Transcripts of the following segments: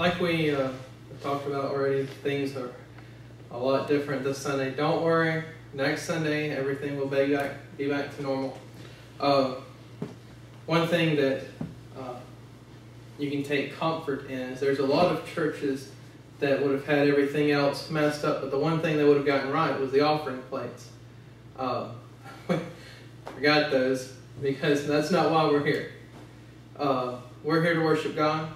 Like we talked about already, things are a lot different this Sunday. Don't worry, next Sunday everything will be back to normal. One thing that you can take comfort in is there's a lot of churches that would have had everything else messed up, but the one thing they would have gotten right was the offering plates. Forgot those because that's not why we're here. We're here to worship God.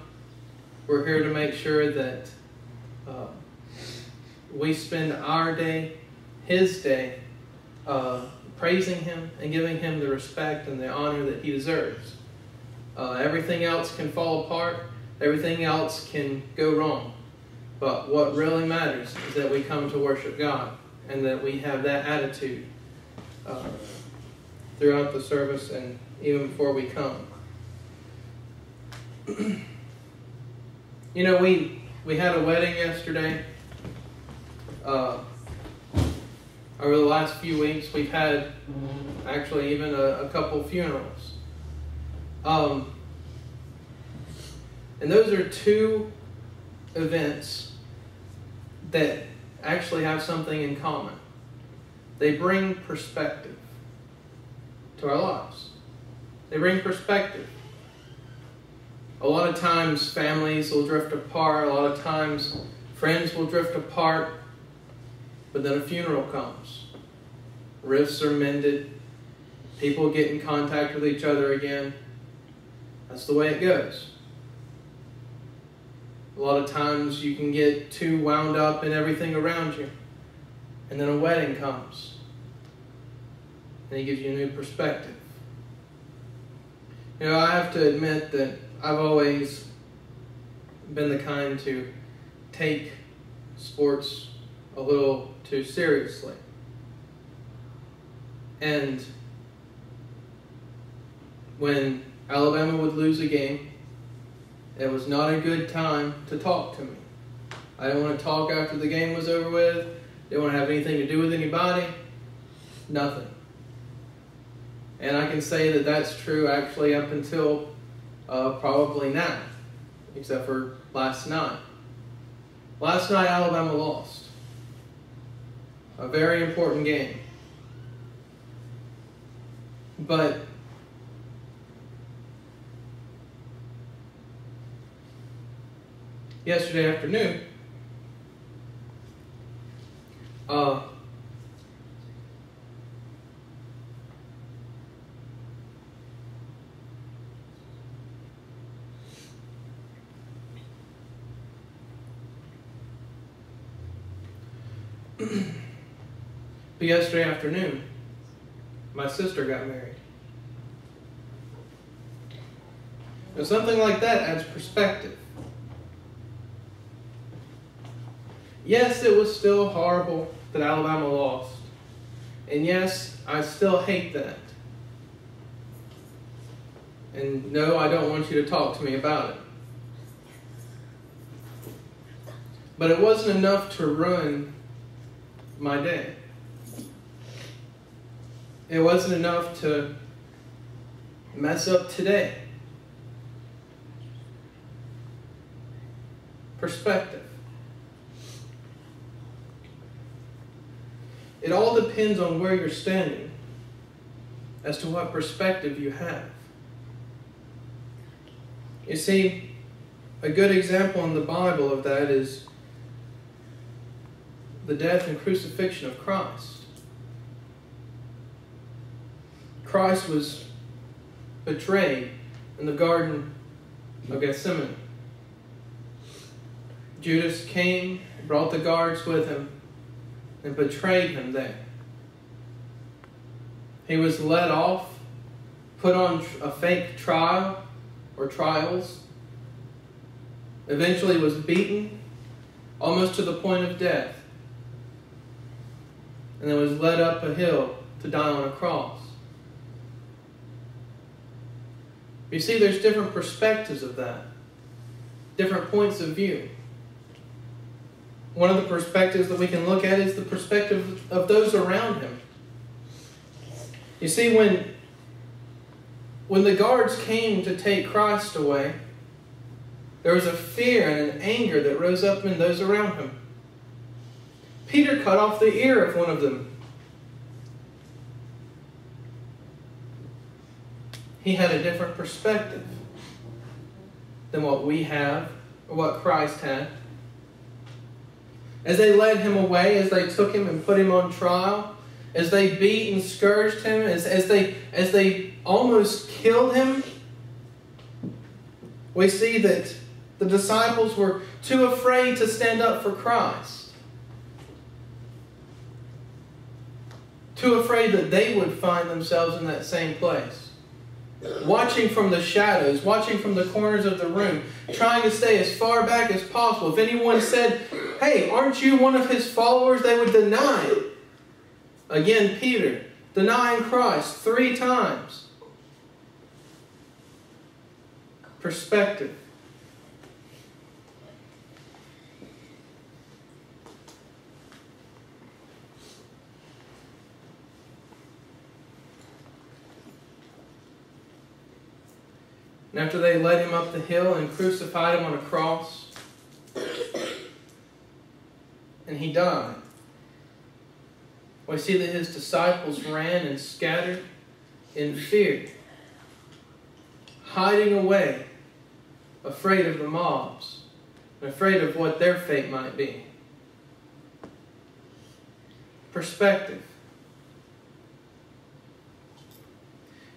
We're here to make sure that we spend our day, His day, praising Him and giving Him the respect and the honor that He deserves. Everything else can fall apart. Everything else can go wrong. But what really matters is that we come to worship God and that we have that attitude throughout the service and even before we come. You know, we had a wedding yesterday. Over the last few weeks, we've had actually even a couple funerals. And those are two events that actually have something in common. They bring perspective to our lives. They bring perspective. A lot of times families will drift apart. A lot of times friends will drift apart. But then a funeral comes. Rifts are mended. People get in contact with each other again. That's the way it goes. A lot of times you can get too wound up in everything around you. And then a wedding comes. And it gives you a new perspective. You know, I have to admit that I've always been the kind to take sports a little too seriously. And when Alabama would lose a game, it was not a good time to talk to me. I didn't want to talk after the game was over with. Didn't want to have anything to do with anybody. Nothing. And I can say that that's true actually up until probably now, except for last night. Last night Alabama lost. A very important game. But yesterday afternoon, my sister got married. Now, something like that adds perspective. Yes, it was still horrible that Alabama lost. And yes, I still hate that. And no, I don't want you to talk to me about it. But it wasn't enough to ruin my day. It wasn't enough to mess up today. Perspective. It all depends on where you're standing as to what perspective you have. You see, a good example in the Bible of that is the death and crucifixion of Christ. Christ was betrayed in the Garden of Gethsemane. Judas came, brought the guards with him, and betrayed him there. He was led off, put on a fake trial or trials, eventually was beaten almost to the point of death, and then was led up a hill to die on a cross. You see, there's different perspectives of that, different points of view. One of the perspectives that we can look at is the perspective of those around him. You see, when the guards came to take Christ away, There was a fear and an anger that rose up in those around him. Peter cut off the ear of one of them. He had a different perspective than what we have or what Christ had. As they led him away, as they took him and put him on trial, as they beat and scourged him, as they almost killed him, we see that the disciples were too afraid to stand up for Christ. Too afraid that they would find themselves in that same place. Watching from the shadows, watching from the corners of the room, trying to stay as far back as possible. If anyone said, "Hey, aren't you one of his followers?" they would deny it. Again, Peter, denying Christ 3 times. Perspective. And after they led him up the hill and crucified him on a cross, and he died, we see that his disciples ran and scattered in fear, hiding away, afraid of the mobs, and afraid of what their fate might be. Perspective.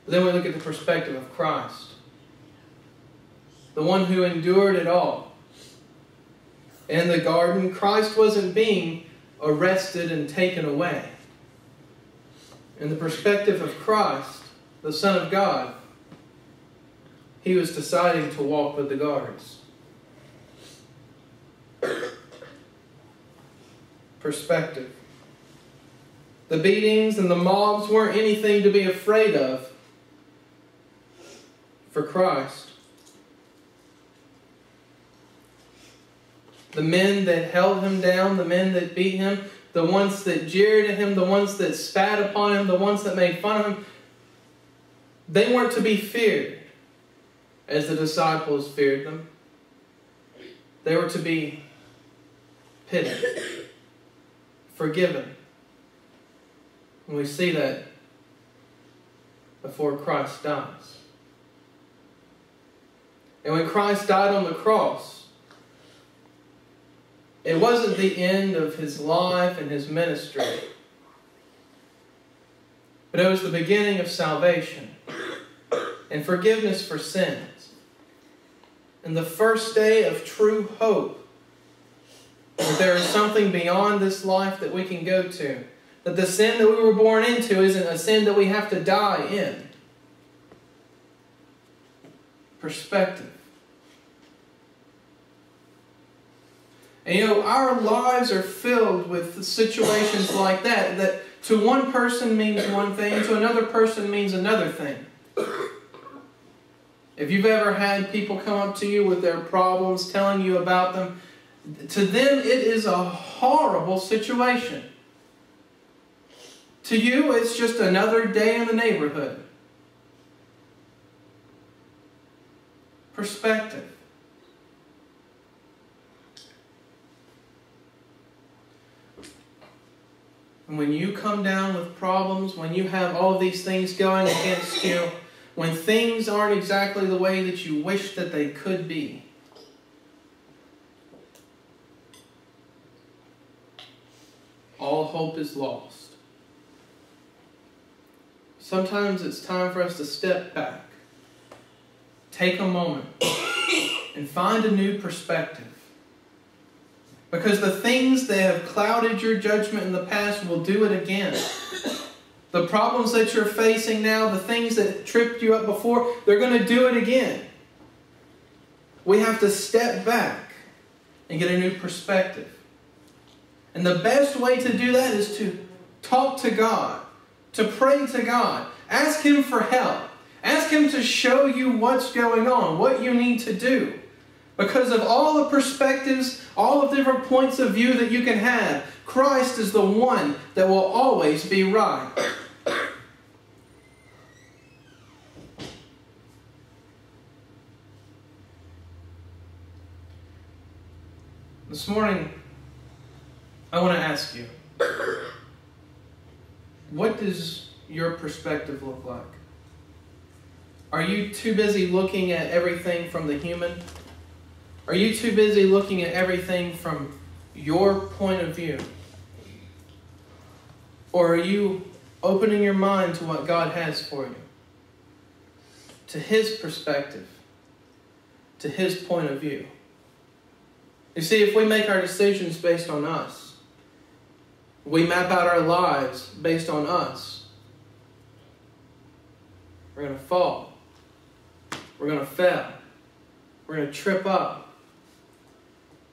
But then we look at the perspective of Christ, the one who endured it all. In the garden, Christ wasn't being arrested and taken away. In the perspective of Christ, the Son of God, he was deciding to walk with the guards. Perspective. The beatings and the mobs weren't anything to be afraid of for Christ. The men that held him down, the men that beat him, the ones that jeered at him, the ones that spat upon him, the ones that made fun of him, they weren't to be feared as the disciples feared them. They were to be pitied, forgiven. And we see that before Christ dies. And when Christ died on the cross, it wasn't the end of his life and his ministry, but it was the beginning of salvation and forgiveness for sins, and the first day of true hope that there is something beyond this life that we can go to, that the sin that we were born into isn't a sin that we have to die in. Perspective. And you know, our lives are filled with situations like that, that to one person means one thing, to another person means another thing. If you've ever had people come up to you with their problems, telling you about them, to them it is a horrible situation. To you, it's just another day in the neighborhood. Perspective. And when you come down with problems, when you have all of these things going against you, when things aren't exactly the way that you wish that they could be, all hope is lost. Sometimes it's time for us to step back, take a moment, and find a new perspective. Because the things that have clouded your judgment in the past will do it again. The problems that you're facing now, the things that tripped you up before, they're going to do it again. We have to step back and get a new perspective. And the best way to do that is to talk to God, to pray to God. Ask Him for help. Ask Him to show you what's going on, what you need to do. Because of all the perspectives, all the different points of view that you can have, Christ is the one that will always be right. This morning, I want to ask you, what does your perspective look like? Are you too busy looking at everything from the human? Are you too busy looking at everything from your point of view? Or are you opening your mind to what God has for you? To His perspective, to His point of view. You see, if we make our decisions based on us, we map out our lives based on us, we're going to fall. We're going to fail. We're going to trip up.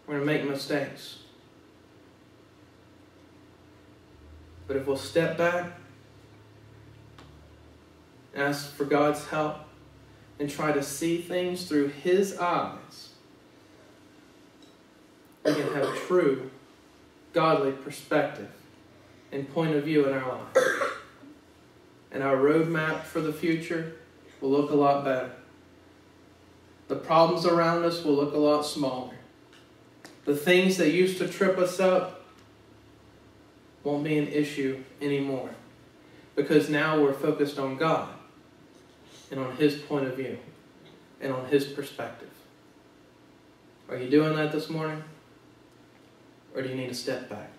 We're going to make mistakes. But if we'll step back, ask for God's help, and try to see things through His eyes, we can have true, godly perspective and point of view in our life. And our roadmap for the future will look a lot better. The problems around us will look a lot smaller. The things that used to trip us up won't be an issue anymore. Because now we're focused on God and on His point of view and on His perspective. Are you doing that this morning? Or do you need to step back?